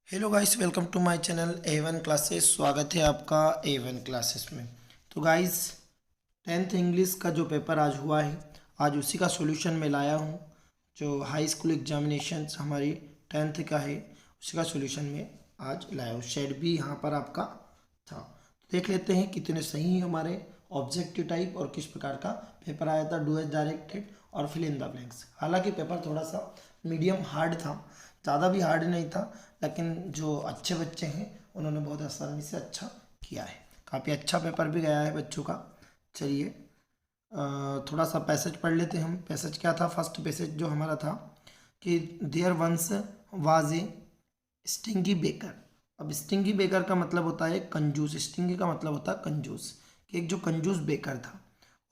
Hello guys, welcome to my channel A1 classes. स्वागत है आपका A1 क्लासेस में। तो गाइस, 10th इंग्लिश का जो पेपर आज हुआ है, आज उसी का सॉल्यूशन मैं लाया हूँ। जो हाई स्कूल एग्जामिनेशंस हमारी 10th का है, उसी का सॉल्यूशन मैं आज लाया हूँ। शेड भी यहाँ पर आपका था। तो देख लेते हैं कितने सही हैं हमारे ऑब्जेक्टिव टाइप और किस प्रकार का पेपर आया था। डू एज डायरेक्टेड और फिल इन द ब्लैंक्स। हालांकि पेपर थोड़ा सा मीडियम हार्ड था, ज़्यादा भी हार्ड नहीं था, लेकिन जो अच्छे बच्चे हैं उन्होंने बहुत आसानी से अच्छा किया है। काफ़ी अच्छा पेपर भी गया है बच्चों का। चलिए थोड़ा सा पैसेज पढ़ लेते हैं हम। पैसेज क्या था? फर्स्ट पैसेज जो हमारा था कि there once was a stingy baker. अब स्टिंगी बेकर का मतलब होता है कंजूस। स्टिंगी का मतलब होता है कंजूस, कि एक जो कंजूस बेकर था।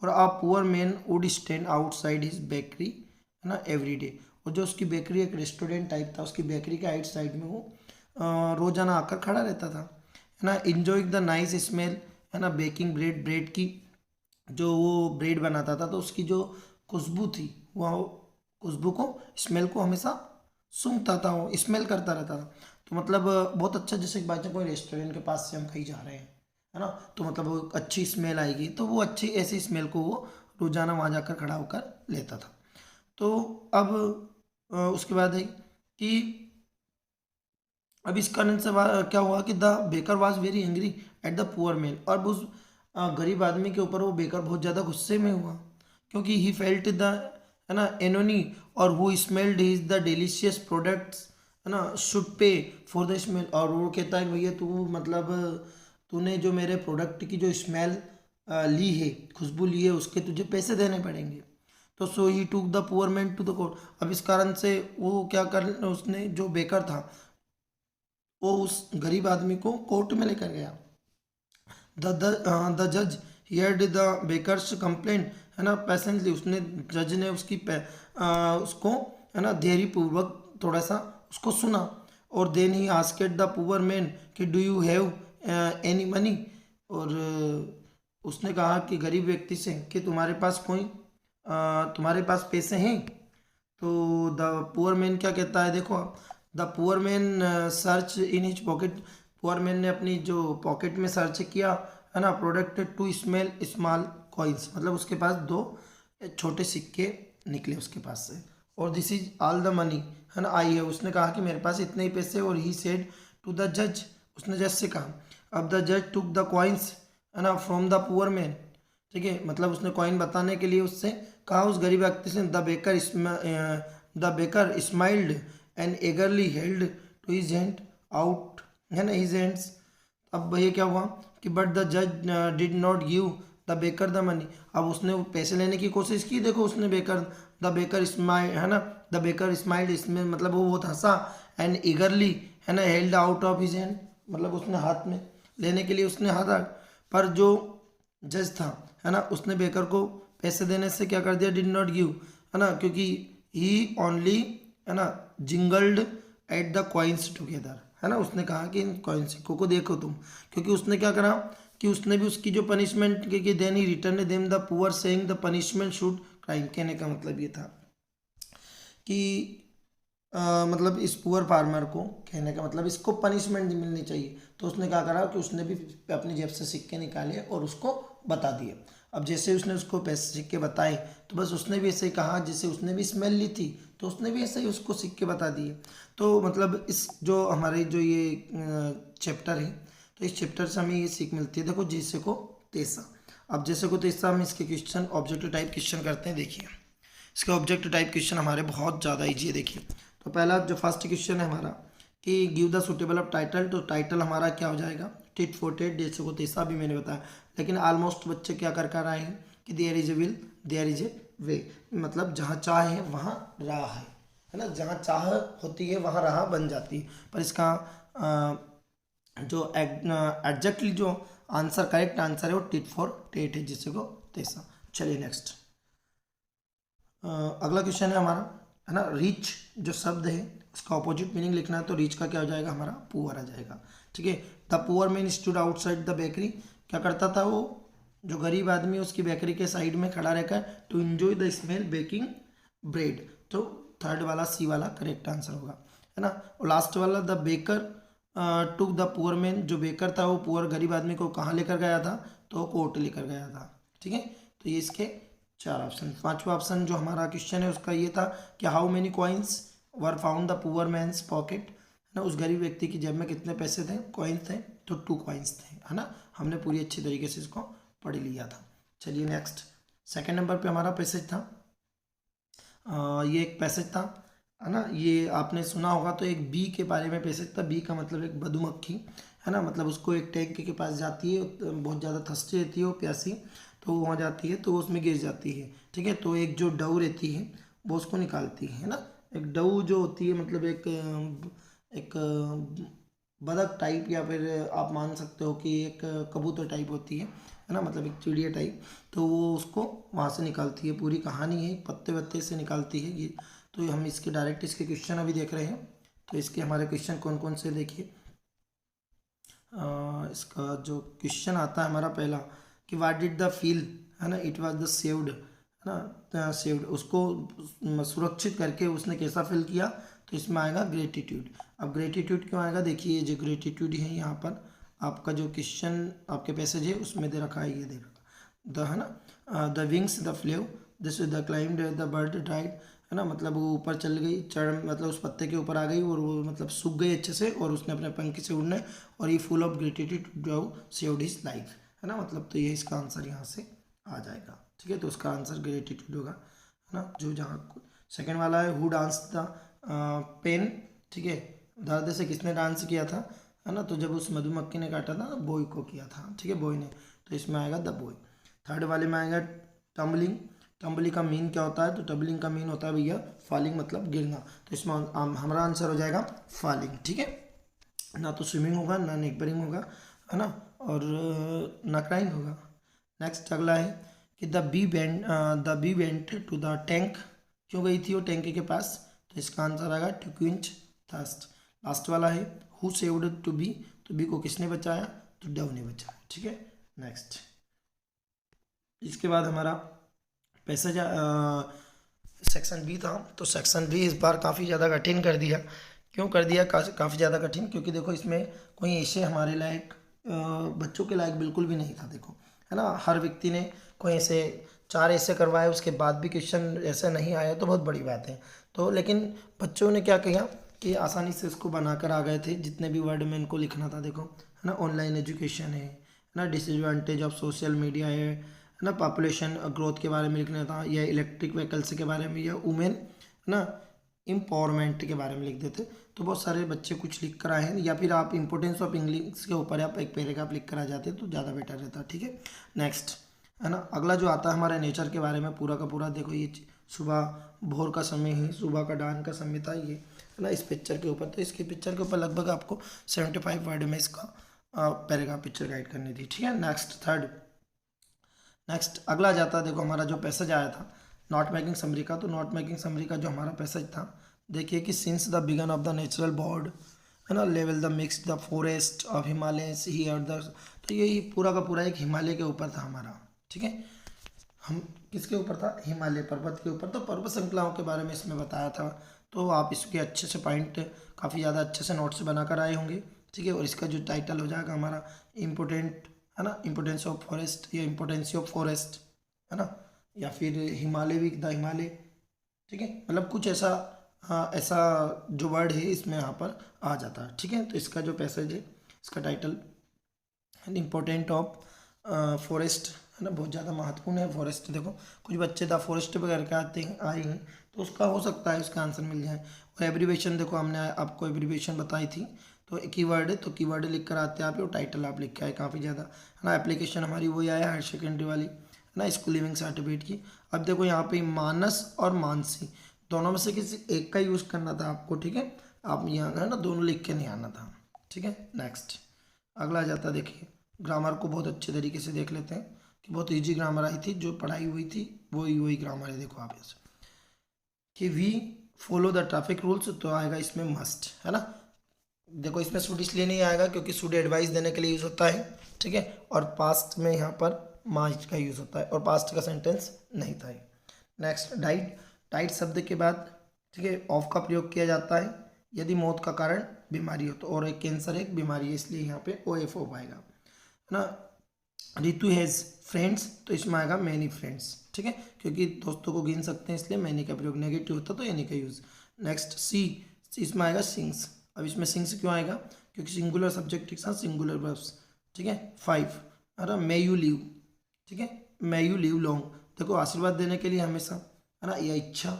और a poor man would stand outside his bakery, है ना, एवरी डे। और जो उसकी बेकरी एक रेस्टोरेंट टाइप था, उसकी बेकरी के आइट साइड में वो रोजाना आकर खड़ा रहता था, है ना। इंजॉइंग द नाइस स्मेल, है ना, बेकिंग ब्रेड। ब्रेड की जो वो ब्रेड बनाता था तो उसकी जो खुशबू थी, वह खुशबू को, स्मेल को हमेशा सूंघता था, वो स्मेल करता रहता था। तो मतलब बहुत अच्छा, जैसे बाई चांस कोई रेस्टोरेंट के पास से हम कहीं जा रहे हैं, है ना, तो मतलब वो अच्छी स्मेल आएगी, तो वो अच्छी ऐसी स्मेल को वो रोजाना वहाँ जाकर खड़ा होकर लेता था। तो अब उसके बाद है कि अब इस कारण से क्या हुआ कि the baker was very angry at the poor man. और उस गरीब आदमी के ऊपर वो बेकर बहुत ज़्यादा गुस्से में हुआ, क्योंकि ही फेल्ट द, है ना, एनोनी और who smelled his the delicious products, है ना, should pay for the smell. और वो कहता है भैया तू मतलब तूने जो मेरे प्रोडक्ट की जो स्मेल ली है, खुशबू ली है, उसके तुझे पैसे देने पड़ेंगे। तो so he took the poor man to the court. अब इस कारण से वो क्या कर, उसने जो बेकर था वो उस गरीब आदमी को कोर्ट में लेकर गया। द जज हियर्ड द बेकर्स कंप्लेंट, है ना, पेशेंटली। उसने जज ने उसको, है ना, धैर्य पूर्वक थोड़ा सा उसको सुना। और then he asked the poor man कि do you have any money. और उसने कहा कि गरीब व्यक्ति से कि तुम्हारे पास पैसे हैं। तो द पुअर मैन क्या कहता है, देखो आप, the poor man search in his pocket. Poor man ने अपनी जो पॉकेट में सर्च किया, है ना, product to smell small coins. मतलब उसके पास दो छोटे सिक्के निकले उसके पास से। और this is all the money, है ना, आई है। उसने कहा कि मेरे पास इतने ही पैसे। और ही सेड टू द जज, उसने जज से कहा। अब द जज टुक द कॉइन्स, है ना, फ्रॉम द पुअर मैन। ठीक है, मतलब उसने कॉइन बताने के लिए उससे कहा, उस गरीब व्यक्ति से। The baker smiled and eagerly held to his hand out, है ना, हिज हैंड्स। अब भैया क्या हुआ कि बट द जज did not give the baker the money. अब उसने वो पैसे लेने की कोशिश की, देखो उसने बेकर, द बेकर स्माइल, है ना, द बेकर स्माइल्ड, इसमें मतलब वो बहुत हंसा। एंड ईगरली, है ना, held out of his hand, मतलब उसने हाथ में लेने के लिए उसने हाथ। पर जो जज था, है ना, उसने बेकर को पैसे देने से क्या कर दिया, डिड नॉट गिव, है ना, क्योंकि ही ओनली, है ना, जिंगल्ड एट द कॉइन्स टुगेदर, है ना। उसने कहा कि इन कॉइन सिक्कों को देखो तुम, क्योंकि उसने क्या करा कि उसने भी उसकी जो पनिशमेंट के then he return them the poor saying the punishment should crime. कहने का मतलब ये था कि मतलब इस पुअर फार्मर को, कहने का मतलब इसको पनिशमेंट मिलनी चाहिए। तो उसने क्या करा कि उसने भी अपनी जेब से सिक्के निकाले और उसको बता दिए। अब जैसे उसने उसको पैसे सिक्के बताए, तो बस उसने भी ऐसे ही कहा, जैसे उसने भी स्मेल ली थी तो उसने भी ऐसे ही उसको सिक्के बता दिए। तो मतलब इस जो हमारे जो ये चैप्टर है, तो इस चैप्टर से हमें ये सीख मिलती है। देखो, जैसे को तैसा। अब जैसे को तैसा हम इसके क्वेश्चन, ऑब्जेक्टिव टाइप क्वेश्चन करते हैं। देखिए, इसके ऑब्जेक्टिव टाइप क्वेश्चन हमारे बहुत ज़्यादा ईजी है। देखिए, तो पहला जो फर्स्ट क्वेश्चन है हमारा कि give the suitable of title. तो टाइटल हमारा क्या हो जाएगा, टिट फॉर टेट, जैसे को तैसा भी मैंने बताया। लेकिन ऑलमोस्ट बच्चे क्या कर कर आए हैं कि there is a will there is a way. मतलब जहाँ चाह है वहाँ राह है ना, जहाँ चाह होती है वहाँ राह बन जाती है। पर इसका जो एग्जैक्टली जो आंसर, करेक्ट आंसर है वो टिट फॉर टेट है, जिससे को तैसा। चलिए नेक्स्ट, अगला क्वेश्चन है हमारा, है ना, रिच जो शब्द है उसका ऑपोजिट मीनिंग लिखना है। तो रिच का क्या हो जाएगा हमारा, पुअर आ जाएगा। ठीक है, the poor man stood outside the bakery. क्या करता था वो, जो गरीब आदमी उसकी बेकरी के साइड में खड़ा रहकर, to enjoy the smell baking bread. तो थर्ड वाला सी वाला करेक्ट आंसर होगा, है ना। और लास्ट वाला the baker took the poor man, जो बेकर था वो पुअर गरीब आदमी को कहाँ लेकर गया था, तो कोर्ट लेकर गया था। ठीक है, तो ये इसके 4 ऑप्शन। पांचवा ऑप्शन जो हमारा क्वेश्चन है उसका ये था कि how many coins were found the poor man's pocket, है ना, उस गरीब व्यक्ति की जेब में कितने पैसे थे, कॉइन्स थे, तो 2 कॉइन्स थे, है ना। हमने पूरी अच्छी तरीके से इसको पढ़ लिया था। चलिए नेक्स्ट, सेकेंड नंबर पे हमारा पैसेज था। ये एक पैसेज था, है ना, ये आपने सुना होगा, तो एक बी के बारे में पैसेज था। बी का मतलब एक मधुमक्खी, है ना, मतलब उसको एक टैंक के पास जाती है, बहुत ज़्यादा थर्स्टी रहती है वो, प्यासी, तो वो वहाँ जाती है तो वो उसमें गिर जाती है। ठीक है, तो एक जो डव रहती है वो उसको निकालती है ना। एक डव जो होती है मतलब एक बतख टाइप, या फिर आप मान सकते हो कि एक कबूतर टाइप होती है ना, मतलब एक चिड़िया टाइप, तो वो उसको वहाँ से निकालती है। पूरी कहानी है, पत्ते वत्ते से निकालती है ये। तो हम इसके डायरेक्ट इसके क्वेश्चन अभी देख रहे हैं। तो इसके हमारे क्वेश्चन कौन कौन से देखिए। इसका जो क्वेश्चन आता है हमारा पहला कि व्हाट डिड द फील, है ना, इट वाज द सेव्ड, है ना, सेव्ड, उसको सुरक्षित करके उसने कैसा फील किया, तो इसमें आएगा ग्रेटिट्यूड। अब ग्रेटिट्यूड क्यों आएगा, देखिए जो ग्रेटिट्यूड है यहाँ पर आपका जो क्वेश्चन आपके पैसेज है उसमें दे रखा है, ये दे रखा द, है ना, the wings the flew, this the climbed the bird dried, है ना, मतलब वो ऊपर चल गई, चढ़ मतलब उस पत्ते के ऊपर आ गई और वो मतलब सूख गई अच्छे से, और उसने अपने पंख से उड़ने, और ये फुल ऑफ ग्रेटिट्यूड जो सेव्ड हिज लाइफ, है ना, मतलब तो ये इसका आंसर यहाँ से आ जाएगा। ठीक है, तो उसका आंसर ग्रेटिट्यूड होगा, है ना। जो जहाँ सेकंड वाला है हु डांस द पेन, ठीक है, दर्द से किसने डांस किया था, है ना, तो जब उस मधुमक्खी ने काटा था बॉय को किया था, ठीक है, बॉय ने, तो इसमें आएगा द बॉय। थर्ड वाले में आएगा टम्बलिंग, टम्बलिंग का मीन क्या होता है, तो टम्बलिंग का मीन होता है भैया फॉलिंग, मतलब गिरना, तो इसमें हमारा आंसर हो जाएगा फॉलिंग। ठीक है, ना तो स्विमिंग होगा, ना नेकबरिंग होगा, है ना, और ना क्राइंग होगा। नेक्स्ट अगला है कि the bee went to the tank, क्यों गई थी वो टैंक के पास, तो इसका आंसर आएगा टू क्विंच थर्स्ट। लास्ट वाला है हु सेव्ड टू बी, तो बी को किसने बचाया, तो डव ने बचाया। ठीक है, नेक्स्ट इसके बाद हमारा पैसेज सेक्शन बी था। तो सेक्शन बी इस बार काफ़ी ज़्यादा कठिन कर दिया। क्यों कर दिया काफ़ी ज़्यादा कठिन, क्योंकि देखो इसमें कोई ऐसे हमारे लायक बच्चों के लायक बिल्कुल भी नहीं था, देखो, है ना। हर व्यक्ति ने कोई ऐसे 4 ऐसे करवाए, उसके बाद भी क्वेश्चन ऐसे नहीं आया तो बहुत बड़ी बात है। तो लेकिन बच्चों ने क्या किया कि आसानी से इसको बनाकर आ गए थे, जितने भी वर्ड में इनको लिखना था, देखो, है ना, ऑनलाइन एजुकेशन है ना, डिसएडवांटेज ऑफ सोशल मीडिया है ना, पॉपुलेशन ग्रोथ के बारे में लिखना था, या इलेक्ट्रिक व्हीकल्स के बारे में, या वुमेन ना एम्पावरमेंट के बारे में लिख देते, तो बहुत सारे बच्चे कुछ लिख कर आए हैं। या फिर आप इंपोर्टेंस ऑफ इंग्लिश के ऊपर आप एक पैराग्राफ लिख कर आ जाते तो ज़्यादा बेटर रहता। ठीक है, नेक्स्ट, है ना, अगला जो आता है हमारे नेचर के बारे में पूरा का पूरा, देखो ये सुबह भोर का समय है, सुबह का डान का समय था ये, है ना, इस पिक्चर के ऊपर। तो इसके पिक्चर के ऊपर लगभग आपको 75 वर्ड में इसका पैराग्राफ पिक्चर गाइड करनी थी। ठीक है, नेक्स्ट थर्ड, नेक्स्ट अगला जाता है, देखो हमारा जो पैसेज आया था नॉट मेकिंग समरी का, तो नॉट मेकिंग समरी का जो हमारा पैसेज था, देखिए कि since the began of the natural board, है ना, level the mix the forest of Himalayas here the, तो ये पूरा का पूरा एक हिमालय के ऊपर था हमारा। ठीक है, हम किसके ऊपर था, हिमालय पर्वत के ऊपर। तो पर्वत श्रृंखलाओं के बारे में इसमें बताया था, तो आप इसके अच्छे से पॉइंट काफ़ी ज़्यादा अच्छे से नोट्स बनाकर आए होंगे। ठीक है, और इसका जो टाइटल हो जाएगा हमारा इम्पोर्टेंट, है ना, इम्पोर्टेंस ऑफ फॉरेस्ट, या इम्पोर्टेंस ऑफ फॉरेस्ट, है ना, या फिर हिमालय वीक द हिमालय। ठीक है, मतलब कुछ ऐसा, हाँ, ऐसा जो वर्ड है इसमें यहाँ पर आ जाता है। ठीक है, तो इसका जो पैसेज है इसका टाइटल इम्पोर्टेंट ऑफ फॉरेस्ट, है ना, बहुत ज़्यादा महत्वपूर्ण है फॉरेस्ट। देखो कुछ बच्चे द फॉरेस्ट वगैरह के आते हैं आए हैं, तो उसका हो सकता है इसका आंसर मिल जाए। और एब्रीवेशन देखो हमने आपको एब्रीवेशन बताई थी, तो कीवर्ड है, तो कीवर्ड लिख कर आते हैं आप, और टाइटल आप लिख के आए काफ़ी ज़्यादा, है ना। एप्लीकेशन हमारी वही आया हायर सेकेंडरी वाली, है ना, स्कूल लिविंग सर्टिफिकेट की। अब देखो यहाँ पे मानस और मानसी दोनों में से किसी एक का यूज़ करना था आपको। ठीक है, आप यहाँ, है ना, दोनों लिख के नहीं आना था। ठीक है, नेक्स्ट अगला आ जाता है, देखिए ग्रामर को बहुत अच्छे तरीके से देख लेते हैं कि बहुत इजी ग्रामर आई थी, जो पढ़ाई हुई थी वही ग्रामर है। देखो आप ऐसे कि we follow the traffic rules, तो आएगा इसमें मस्ट, है ना। देखो इसमें शुड इसलिए नहीं आएगा क्योंकि शुड एडवाइस देने के लिए यूज़ होता है। ठीक है, और पास्ट में यहाँ पर मास्ट का यूज़ होता है, और पास्ट का सेंटेंस नहीं था। नेक्स्ट डाइट, डाइट शब्द के बाद, ठीक है, ऑफ का प्रयोग किया जाता है यदि मौत का कारण बीमारी हो, तो और एक कैंसर एक बीमारी है, इसलिए यहाँ पे OF हो पाएगा, है ना। रितु हैज़ फ्रेंड्स, तो इसमें आएगा मैनी फ्रेंड्स, ठीक है, क्योंकि दोस्तों को गिन सकते हैं इसलिए मैनी का प्रयोग, नेगेटिव होता तो एनी का यूज़। नेक्स्ट सी, इसमें आएगा सिंग्स। अब इसमें सिंग्स क्यों आएगा, क्योंकि सिंगुलर सब्जेक्ट के साथ सिंगुलर वर्ब्स, ठीक है। 5, अरे मे यू लीव, ठीक है, मे यू लीव लॉन्ग। देखो आशीर्वाद देने के लिए हमेशा, है ना, या इच्छा,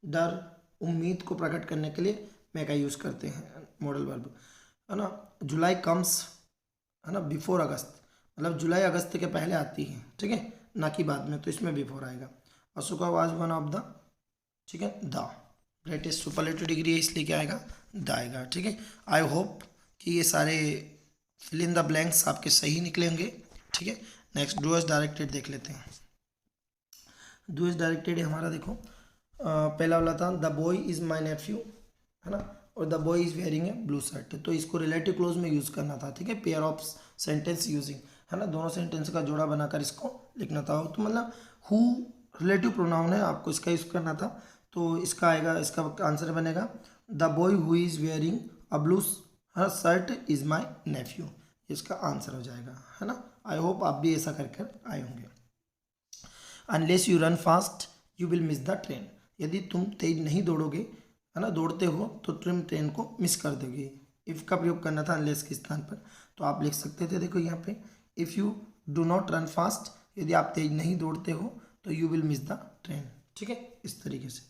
डर, उम्मीद को प्रकट करने के लिए मे का यूज़ करते हैं मॉडल वर्ब, है ना। जुलाई कम्स, है ना, बिफोर अगस्त, मतलब जुलाई अगस्त के पहले आती है, ठीक है, ना कि बाद में, तो इसमें बिफोर आएगा। Ashoka was one of the, ठीक है, द ग्रेटेस्ट सुपरलेटिव डिग्री है, इसलिए क्या आएगा, द आएगा, ठीक है। आई होप कि ये सारे फिल इन द ब्लैंक्स आपके सही निकलेंगे, ठीक है। नेक्स्ट डू एज डायरेक्टेड देख लेते हैं। डू एज डायरेक्टेड हमारा देखो, पहला वाला था the boy is my nephew, है ना, और the boy is wearing a blue shirt, तो इसको रिलेटिव क्लोज में यूज़ करना था, ठीक है। पेयर ऑफ सेंटेंस यूजिंग, है ना, दोनों सेंटेंस का जोड़ा बनाकर इसको लिखना था, तो मतलब हु रिलेटिव प्रोनाउन है, आपको इसका यूज़ करना था, तो इसका आएगा, इसका आंसर बनेगा the boy who is wearing a blue shirt is my nephew, इसका आंसर हो जाएगा, है ना। आई होप आप भी ऐसा कर कर आए होंगे। Unless you run fast you will miss the train, यदि तुम तेज नहीं दौड़ोगे, है ना, दौड़ते हो तो तुम ट्रेन को मिस कर दोगे। इफ़ का प्रयोग करना था अनलेस के स्थान पर, तो आप लिख सकते थे, देखो यहाँ पे, if you do not run fast, यदि आप तेज नहीं दौड़ते हो तो you will miss the train, ठीक है, इस तरीके से।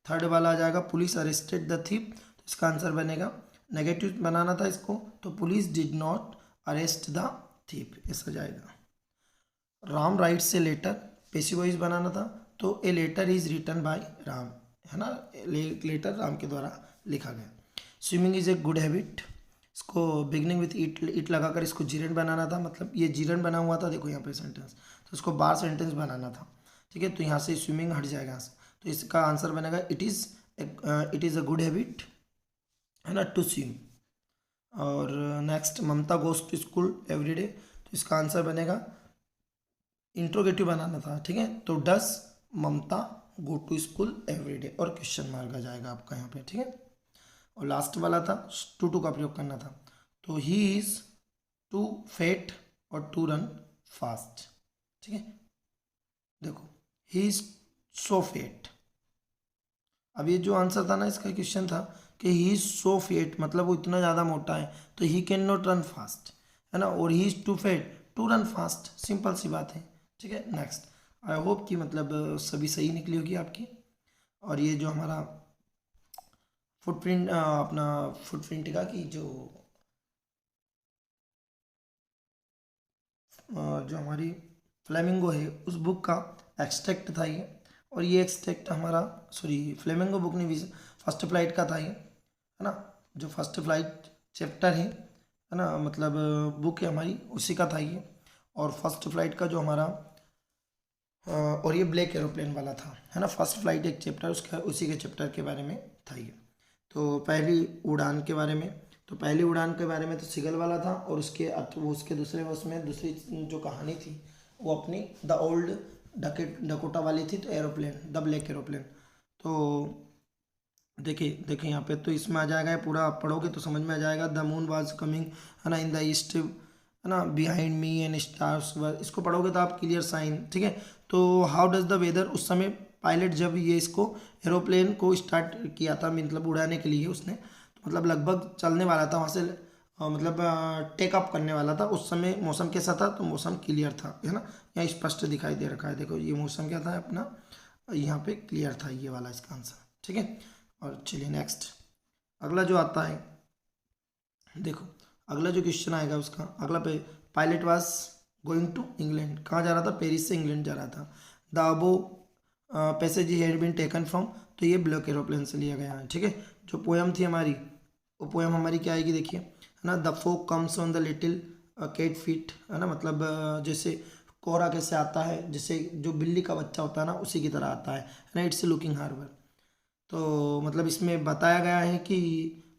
थर्ड वाला आ जाएगा पुलिस अरेस्टेड द थीफ, तो इसका आंसर बनेगा, नेगेटिव बनाना था इसको, तो police did not arrest the thief, ऐसा जाएगा। Ram writes a letter, passive voice बनाना था, तो a letter is written by Ram, है ना, लेटर राम के द्वारा लिखा गया। Swimming is a good habit, इसको बिगनिंग विथ इट लगाकर इसको जीरन बनाना था, मतलब ये जीरन बना हुआ था, देखो यहाँ पे सेंटेंस, तो इसको बार सेंटेंस बनाना था, ठीक है, तो यहाँ से स्विमिंग हट जाएगा यहाँ से, तो इसका आंसर बनेगा it is a good habit, है ना, टू स्विम। और next Mamta goes to school every day, तो इसका आंसर बनेगा, इंट्रोगेटिव बनाना था, ठीक है, तो does Mamta go to school every day, और क्वेश्चन मार्क आ जाएगा आपका यहाँ पे, ठीक है। और लास्ट वाला था टू का प्रयोग करना था, तो ही इज टू फैट और टू रन फास्ट, ठीक है, देखो ही इज सो फैट। अब ये जो आंसर था ना, इसका क्वेश्चन था कि ही इज सो फैट, मतलब वो इतना ज़्यादा मोटा है, तो he can not run fast, है ना, और he is too fat to run fast, simple सी बात है, ठीक है। नेक्स्ट, आई होप कि मतलब सभी सही निकली होगी आपकी। और ये जो हमारा फुटप्रिंट, अपना फुटप्रिंट का कि जो हमारी फ्लेमिंगो है उस बुक का एक्सट्रैक्ट था ये, और ये एक्सट्रैक्ट हमारा, सॉरी फ्लेमिंगो बुक नहीं, फर्स्ट फ्लाइट का था ये, है ना, जो फर्स्ट फ्लाइट चैप्टर है ना, मतलब बुक है हमारी, उसी का था ये। और फर्स्ट फ्लाइट का जो हमारा, और ये ब्लैक एरोप्लेन वाला था, है ना, फर्स्ट फ्लाइट एक चैप्टर, उसका उसी के चैप्टर के बारे में था ये। तो पहली उड़ान के बारे में, तो पहली उड़ान के बारे में तो सिगल वाला था, और वो उसके दूसरे उसमें दूसरी जो कहानी थी वो अपनी द ओल्ड डकोटा वाली थी, तो एरोप्लेन द ब्लैक एरोप्लेन। तो देखिए देखिए यहाँ पे, तो इसमें आ जाएगा, पूरा आप पढ़ोगे तो समझ में आ जाएगा, द मून वाज कमिंग, है ना, इन द ईस्ट, है ना, बिहाइंड मी एंड स्टार्स वर, इसको पढ़ोगे तो आप क्लियर साइन, ठीक है। तो हाउ डज द वेदर, उस समय पायलट जब ये इसको एरोप्लेन को स्टार्ट किया था, मतलब उड़ाने के लिए उसने, तो मतलब लगभग चलने वाला था वहाँ से, मतलब टेक अप करने वाला था, उस समय मौसम कैसा था, तो मौसम क्लियर था, है ना, यहाँ स्पष्ट दिखाई दे रखा है, देखो ये मौसम क्या था अपना, यहाँ पे क्लियर था, ये वाला इसका आंसर, ठीक है। और चलिए नेक्स्ट, अगला जो आता है, देखो अगला जो क्वेश्चन आएगा उसका अगला पे, pilot was going to England, कहाँ जा रहा था, पेरिस से इंग्लैंड जा रहा था। The above passage had been taken from, तो ये ब्लैक एरोप्लेन से लिया गया है, ठीक है। जो पोएम थी हमारी, वो पोएम हमारी क्या आएगी, देखिए, है ना, the fog comes on the little cat feet, है ना, मतलब जैसे कोहरा कैसे आता है, जैसे जो बिल्ली का बच्चा होता है ना, उसी की तरह आता है ना, इट्स लुकिंग हार्बर। तो मतलब इसमें बताया गया है कि,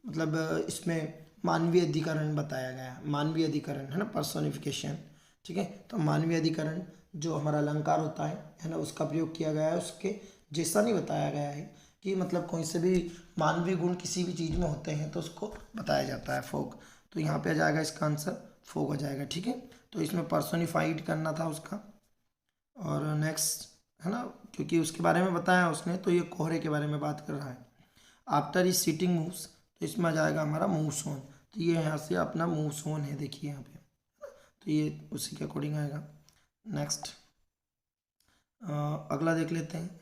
मतलब इसमें मानवीय अधिकरण बताया गया है, मानवीय अधिकरण, है ना, पर्सोनिफिकेशन, ठीक है। तो मानवीय अधिकरण जो हमारा अलंकार होता है ना, उसका प्रयोग किया गया है, उसके जैसा नहीं बताया गया है कि मतलब कोई से भी मानवीय गुण किसी भी चीज़ में होते हैं तो उसको बताया जाता है फोग। तो यहाँ पे आ जाएगा इसका आंसर फोग आ जाएगा, ठीक है। तो इसमें पर्सोनिफाइड करना था उसका। और नेक्स्ट है ना, क्योंकि उसके बारे में बताया उसने, तो ये कोहरे के बारे में बात कर रहा है। आफ्टर इज सीटिंग मूव्स, तो इसमें आ जाएगा हमारा मूव सोन। तो ये यहाँ से अपना मूव सोन है, देखिए यहाँ पे, तो ये उसी के अकॉर्डिंग आएगा। नेक्स्ट अगला देख लेते हैं,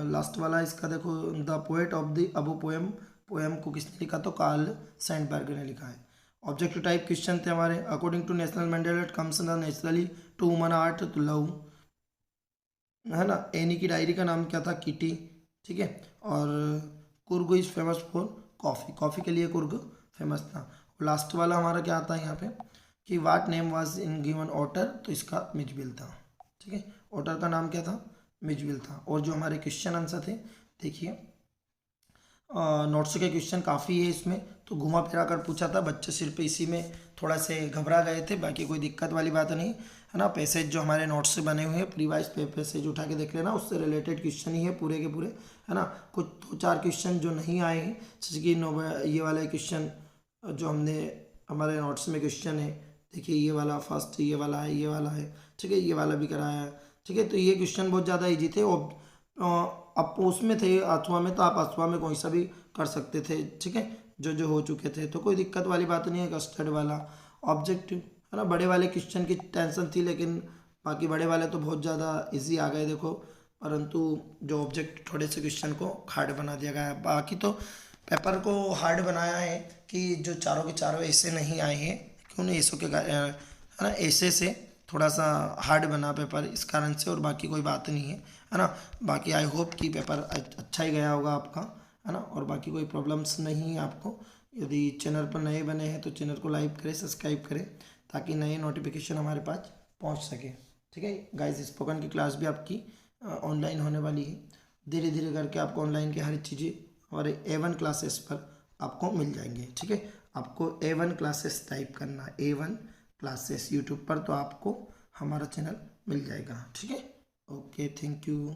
लास्ट वाला इसका देखो, the poet of the above poem, poem को किसने लिखा, तो कार्ल सैंडबर्ग ने लिखा है। ऑब्जेक्टिव टाइप क्वेश्चन थे हमारे, according to national mandate it comes naturally to woman art to love, है ना। एनी की डायरी का नाम क्या था, किटी, ठीक है। और Coorg is famous for coffee, coffee के लिए कुर्ग फेमस था। लास्ट वाला हमारा क्या आता है यहाँ पे कि what name was in given otter, तो इसका मिजबिल था, ठीक है। ऑटर का नाम क्या था, मिजबिल था। और जो हमारे क्वेश्चन आंसर थे, देखिए नोट्स के क्वेश्चन काफ़ी है इसमें, तो घुमा फिरा कर पूछा था, बच्चे सिर्फ इसी में थोड़ा से घबरा गए थे, बाकी कोई दिक्कत वाली बात नहीं है ना। पैसेज जो हमारे नोट्स से बने हुए हैं प्रीवाइज पैसेज उठा के देख लेना, उससे रिलेटेड क्वेश्चन ही है पूरे के पूरे, है ना। कुछ 2-4 क्वेश्चन जो नहीं आए हैं, जैसे कि ये वाला क्वेश्चन जो हमने हमारे नोट्स में क्वेश्चन है, देखिए ये वाला फर्स्ट, ये वाला है, ये वाला है, ठीक है, ये वाला भी कराया है, ठीक है। तो ये क्वेश्चन बहुत ज़्यादा ईजी थे। अब उसमें थे अथवा में, तो आप अथवा में कोई सा भी कर सकते थे, ठीक है, जो जो हो चुके थे, तो कोई दिक्कत वाली बात नहीं है। कस्टर्ड वाला ऑब्जेक्टिव है ना, बड़े वाले क्वेश्चन की टेंशन थी, लेकिन बाकी बड़े वाले तो बहुत ज़्यादा इजी आ गए देखो, परंतु जो ऑब्जेक्ट थोड़े से क्वेश्चन को हार्ड बना दिया गया है। बाकी तो पेपर को हार्ड बनाया है कि जो चारों के चारों ऐसे नहीं आए हैं, क्यों नहीं ऐसों के है ना, ऐसे से थोड़ा सा हार्ड बना पेपर इस कारण से, और बाकी कोई बात नहीं है ना। बाकी आई होप कि पेपर अच्छा ही गया होगा आपका, है ना, और बाकी कोई प्रॉब्लम्स नहीं है आपको। यदि चैनल पर नए बने हैं तो चैनल को लाइक करें, सब्सक्राइब करें, ताकि नए नोटिफिकेशन हमारे पास पहुंच सके, ठीक है गाइस। स्पोकन की क्लास भी आपकी ऑनलाइन होने वाली है, धीरे धीरे करके आपको ऑनलाइन की हर चीज़ें हमारे A1 क्लासेस पर आपको मिल जाएंगे, ठीक है। आपको A1 क्लासेस टाइप करना, A1 क्लासेस यूट्यूब पर, तो आपको हमारा चैनल मिल जाएगा, ठीक है। Okay, thank you.